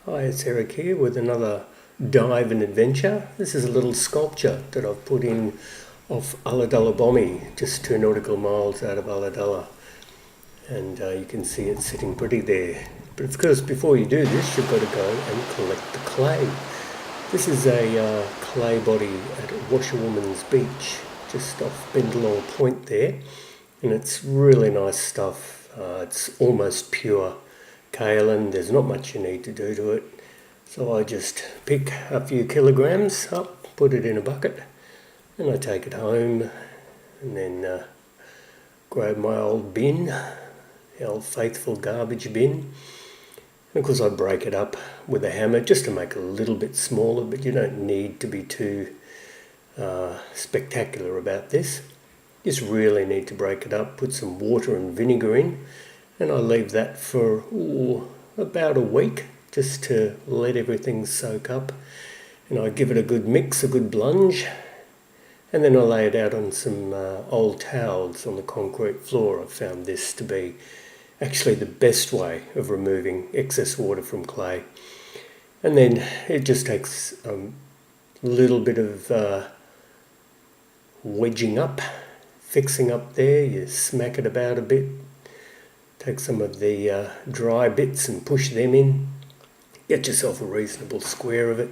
Hi, it's Eric here with another dive and adventure. This is a little sculpture that I've put in off Ulladulla Bommy, just 2 nautical miles out of Ulladulla. And you can see it sitting pretty there. But of course, before you do this, you've got to go and collect the clay. This is a clay body at Washerwoman's Beach, just off Bendalong Point there. And it's really nice stuff. It's almost pure kaolin. There's not much you need to do to it. So I just pick a few kilograms up, put it in a bucket, and I take it home, and then grab my old bin, the old faithful garbage bin. And of course I break it up with a hammer just to make it a little bit smaller, but you don't need to be too spectacular about this. You just really need to break it up, put some water and vinegar in, and I leave that for about a week just to let everything soak up. And I give it a good mix, a good plunge, and then I lay it out on some old towels on the concrete floor. I've found this to be actually the best way of removing excess water from clay. And then it just takes a little bit of wedging up, fixing up there. You smack it about a bit, take some of the dry bits and push them in. Get yourself a reasonable square of it.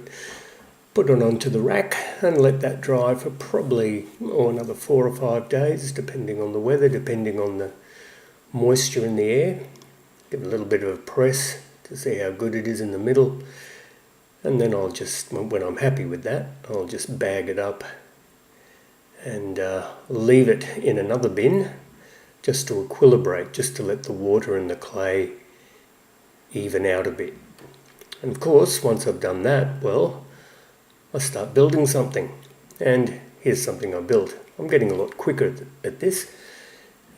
Put it onto the rack and let that dry for probably another 4 or 5 days, depending on the weather, depending on the moisture in the air. Give it a little bit of a press to see how good it is in the middle. And then I'll just, when I'm happy with that, I'll just bag it up and leave it in another bin just to equilibrate, just to let the water and the clay even out a bit. And of course, once I've done that, well, I start building something. And here's something I built. I'm getting a lot quicker at this.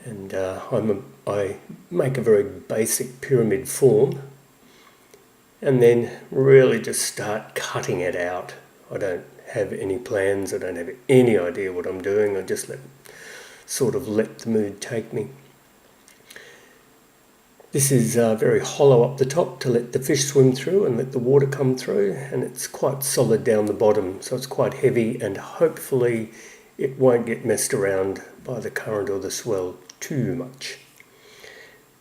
And I make a very basic pyramid form and then really just start cutting it out. I don't have any plans. I don't have any idea what I'm doing. I just let the mood take me. This is very hollow up the top to let the fish swim through and let the water come through, and it's quite solid down the bottom, so it's quite heavy, and hopefully it won't get messed around by the current or the swell too much.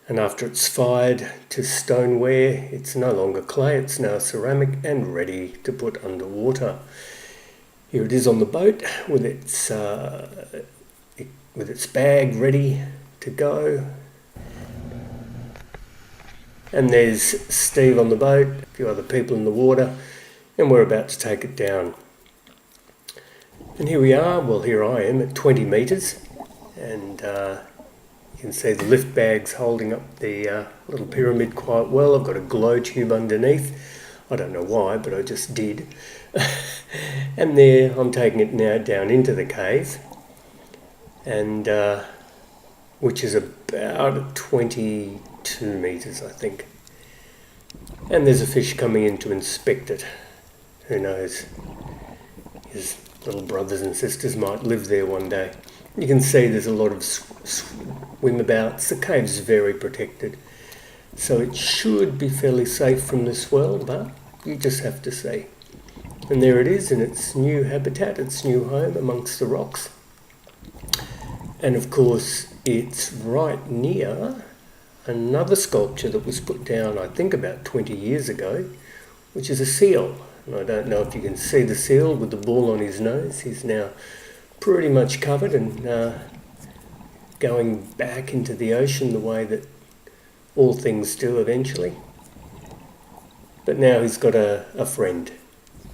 And after it's fired to stoneware, it's no longer clay, it's now ceramic and ready to put underwater. Here it is on the boat with its bag ready to go. And there's Steve on the boat, a few other people in the water, and we're about to take it down. And here we are, well, here I am at 20 metres, and you can see the lift bags holding up the little pyramid quite well. I've got a glow tube underneath. I don't know why, but I just did. And there, I'm taking it now down into the cave, and which is about 22 metres, I think. And there's a fish coming in to inspect it. Who knows? His little brothers and sisters might live there one day. You can see there's a lot of swimabouts. The cave's very protected, so it should be fairly safe from the swell, but you just have to see. And there it is in its new habitat, its new home amongst the rocks. And of course, it's right near another sculpture that was put down, I think, about 20 years ago, which is a seal. And I don't know if you can see the seal with the ball on his nose. He's now pretty much covered and going back into the ocean the way that all things do eventually. But now he's got a friend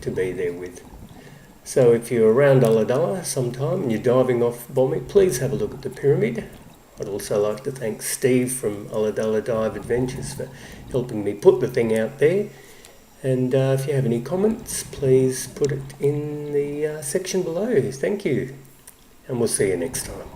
to be there with. So if you're around Ulladulla sometime and you're diving off Bommy, please have a look at the pyramid. I'd also like to thank Steve from Ulladulla Dive Adventures for helping me put the thing out there. And if you have any comments, please put it in the section below. Thank you. And we'll see you next time.